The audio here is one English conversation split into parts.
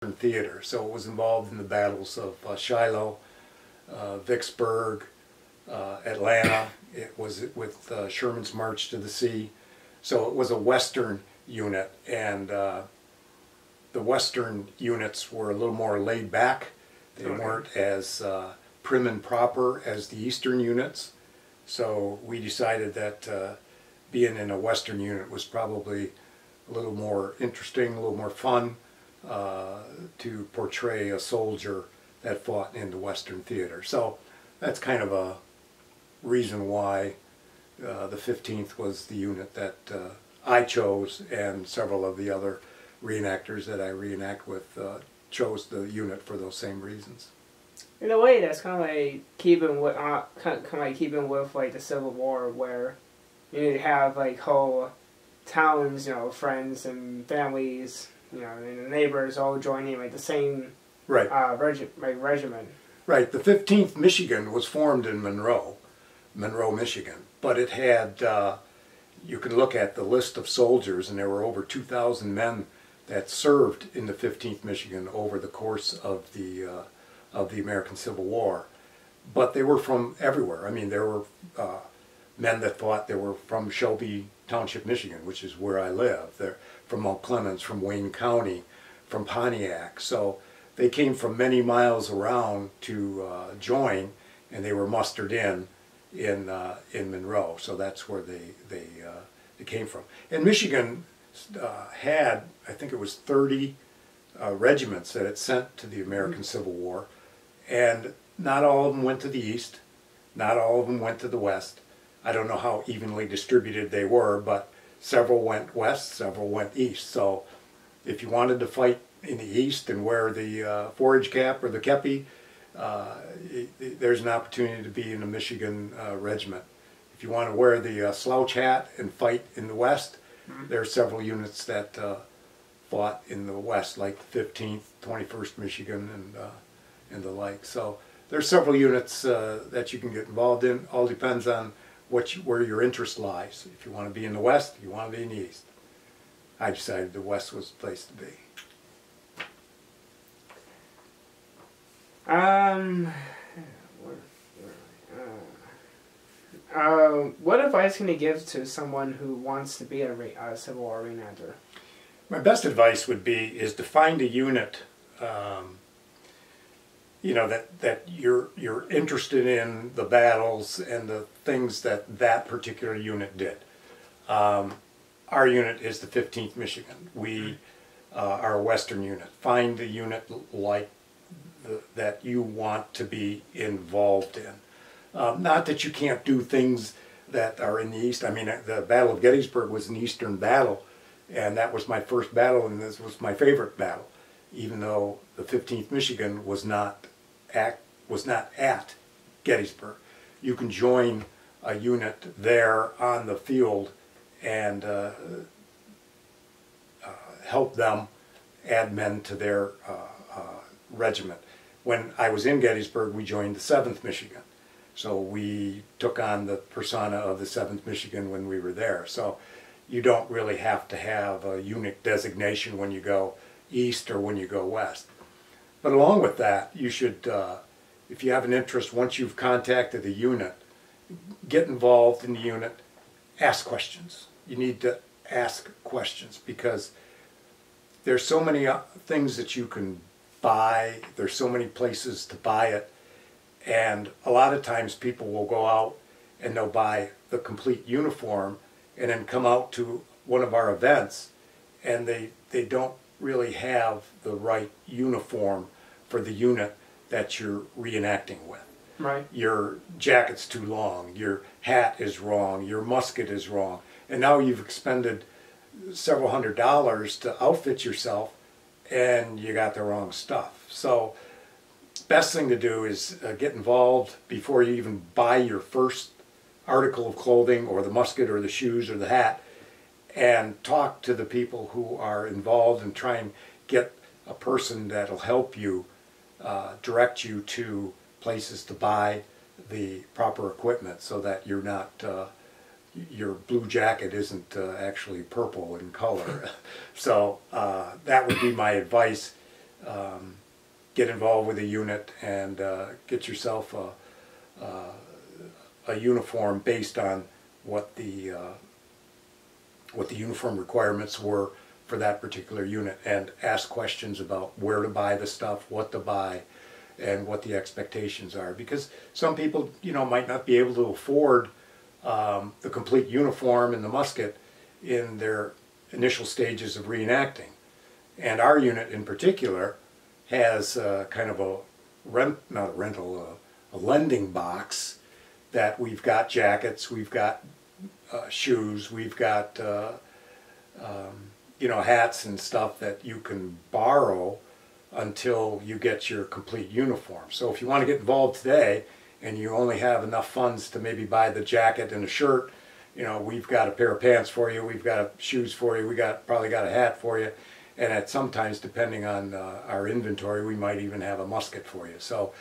Theater. So it was involved in the battles of Shiloh, Vicksburg, Atlanta. It was with Sherman's March to the Sea. So it was a Western unit, and the Western units were a little more laid back. They weren't as prim and proper as the Eastern units. So we decided that being in a Western unit was probably a little more interesting, a little more fun to portray a soldier that fought in the Western theater. So that's kind of a reason why the 15th was the unit that I chose, and several of the other reenactors that I reenact with chose the unit for those same reasons. In a way, that's kind of like keeping with like the Civil War, where you have like whole towns, friends and families, and the neighbors all joining like the same regiment. Right. The 15th Michigan was formed in Monroe, Michigan, but it had. You can look at the list of soldiers, and there were over 2,000 men that served in the 15th Michigan over the course of the American Civil War. But they were from everywhere. I mean, there were men that fought. They were from Shelby Township, Michigan, which is where I live. They're from Mount Clemens, from Wayne County, from Pontiac. So they came from many miles around to join, and they were mustered in Monroe. So that's where they came from. And Michigan had, I think it was 30 regiments that it sent to the American Civil War, and not all of them went to the east, not all of them went to the west. I don't know how evenly distributed they were, but several went west, several went east. So if you wanted to fight in the east and wear the forage cap or the kepi, there's an opportunity to be in a Michigan regiment. If you want to wear the slouch hat and fight in the west, there are several units that fought in the west, like the 15th, 21st Michigan, and the like. So there's several units that you can get involved in. All depends on where your interest lies. If you want to be in the west, you want to be in the east. I decided the west was the place to be. What advice can you give to someone who wants to be a Civil War reenactor? My best advice would be to find a unit, that you're interested in, the battles and the things that particular unit did. Our unit is the 15th Michigan. We are a Western unit. Find a unit like that you want to be involved in. Not that you can't do things that are in the East. I mean, the Battle of Gettysburg was an Eastern battle, and that was my first battle, and this was my favorite battle, even though the 15th Michigan was not at Gettysburg. You can join a unit there on the field and help them add men to their regiment. When I was in Gettysburg, we joined the 7th Michigan. So we took on the persona of the 7th Michigan when we were there. So you don't really have to have a unit designation when you go east or when you go west. But along with that, you should, if you have an interest, once you've contacted the unit, get involved in the unit, ask questions. You need to ask questions because there's so many things that you can buy. There's so many places to buy it. And a lot of times people will go out and they'll buy the complete uniform and then come out to one of our events and they don't really have the right uniform for the unit that you're reenacting with. Right. Your jacket's too long, your hat is wrong, your musket is wrong, and now you've expended several $100s to outfit yourself and you got the wrong stuff. So best thing to do is get involved before you even buy your first article of clothing or the musket or the shoes or the hat, and talk to the people who are involved and try and get a person that'll help you, direct you to places to buy the proper equipment so that you're not, your blue jacket isn't actually purple in color. So that would be my advice. get involved with a unit and get yourself a uniform based on what the uniform requirements were for that particular unit, and ask questions about where to buy the stuff, what to buy, and what the expectations are. Because some people, might not be able to afford the complete uniform and the musket in their initial stages of reenacting. And our unit in particular has kind of a a lending box that we've got jackets, we've got shoes, we've got hats and stuff that you can borrow until you get your complete uniform. So if you want to get involved today and you only have enough funds to maybe buy the jacket and a shirt, we've got a pair of pants for you, we've got shoes for you, probably got a hat for you, and sometimes, depending on our inventory, we might even have a musket for you. So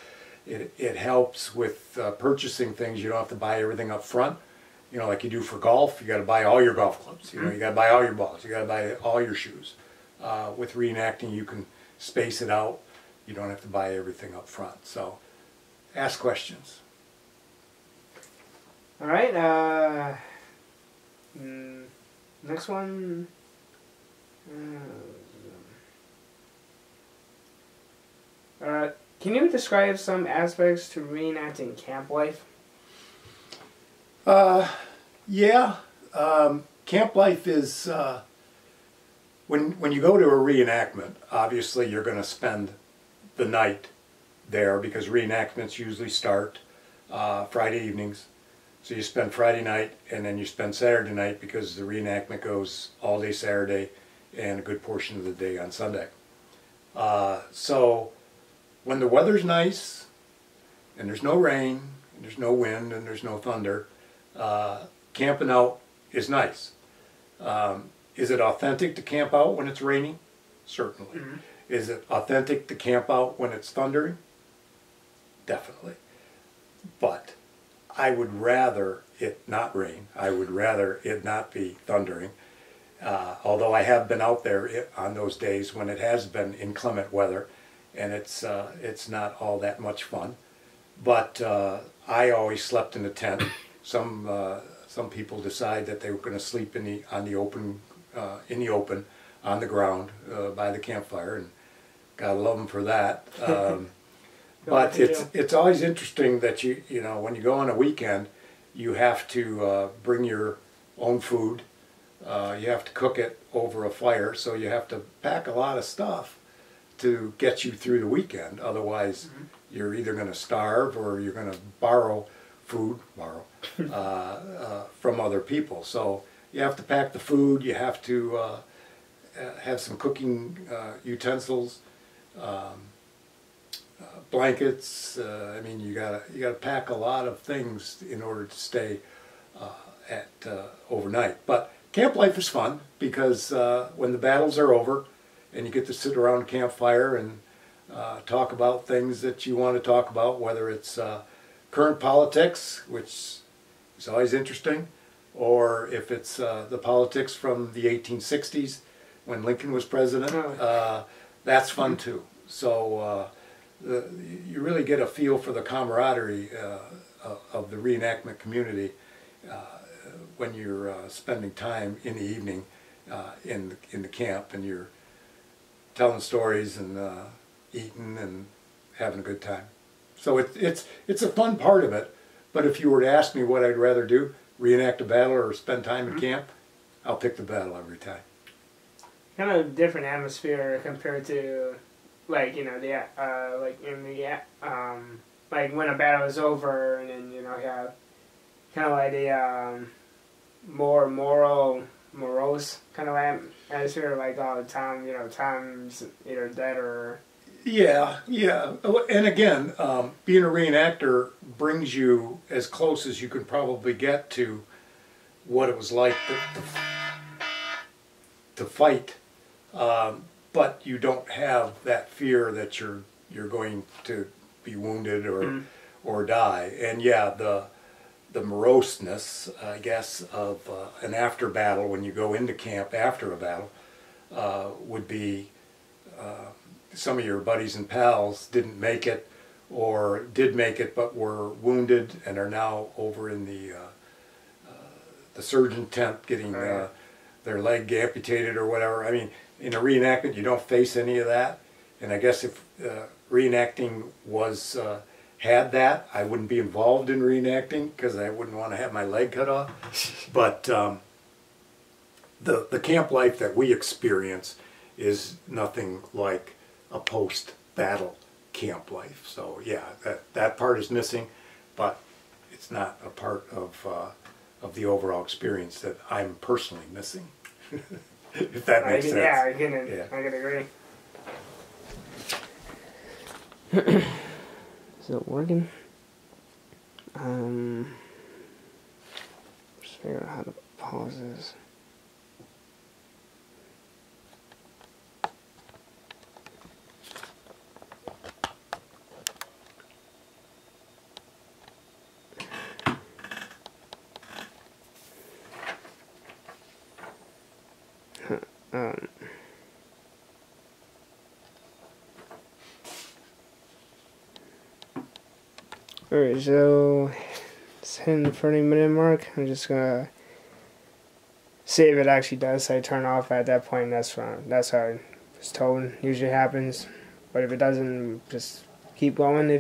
it helps with purchasing things. You don't have to buy everything up front. Like you do for golf, you got to buy all your golf clubs. You got to buy all your balls. You got to buy all your shoes. With reenacting, you can space it out. You don't have to buy everything up front. So, ask questions. All right. Next one. Can you describe some aspects to reenacting camp life? Yeah. Camp life is, when you go to a reenactment, obviously you're going to spend the night there, because reenactments usually start Friday evenings. So you spend Friday night and then you spend Saturday night, because the reenactment goes all day Saturday and a good portion of the day on Sunday. So when the weather's nice and there's no rain and there's no wind and there's no thunder, camping out is nice. Is it authentic to camp out when it's raining? Certainly. Mm-hmm. Is it authentic to camp out when it's thundering? Definitely. But I would rather it not rain. I would rather it not be thundering. Although I have been out there on those days when it has been inclement weather, and it's not all that much fun. But I always slept in a tent. Some people decide that they were going to sleep in the open on the ground by the campfire, and gotta love them for that. But it's always interesting that when you go on a weekend, you have to bring your own food. You have to cook it over a fire, so you have to pack a lot of stuff to get you through the weekend. Otherwise, you're either going to starve or you're going to borrow food from other people. So you have to pack the food. You have to have some cooking utensils, blankets. I mean, you gotta pack a lot of things in order to stay overnight. But camp life is fun, because when the battles are over and you get to sit around a campfire and talk about things that you want to talk about, whether it's current politics, which is always interesting, or if it's the politics from the 1860s when Lincoln was president, that's fun too. So you really get a feel for the camaraderie of the reenactment community when you're spending time in the evening in the camp, and you're telling stories and eating and having a good time. So it's a fun part of it. But if you were to ask me what I'd rather do, reenact a battle or spend time in camp, I'll pick the battle every time. Kind of different atmosphere compared to, like, like when a battle is over, and then you have kind of like a more morose kind of atmosphere, like all the time, Tom's either dead or. Yeah. And again, being a reenactor brings you as close as you can probably get to what it was like to fight, but you don't have that fear that you're going to be wounded or die. And yeah, the moroseness, I guess, of an after battle, when you go into camp after a battle, would be some of your buddies and pals didn't make it, or did make it but were wounded and are now over in the surgeon tent getting their leg amputated or whatever. I mean, in a reenactment, you don't face any of that. And I guess if reenacting was had that, I wouldn't be involved in reenacting because I wouldn't want to have my leg cut off. But the camp life that we experience is nothing like a post-battle camp life. So yeah, that part is missing, but it's not a part of the overall experience that I'm personally missing. If that makes sense. Yeah, I can agree. Is it working? Just figure out how to pause this. Alright, so it's hitting the 30-minute mark. I'm just gonna see if it actually does say turn off at that point. That's how I was told usually happens. But if it doesn't, just keep going if you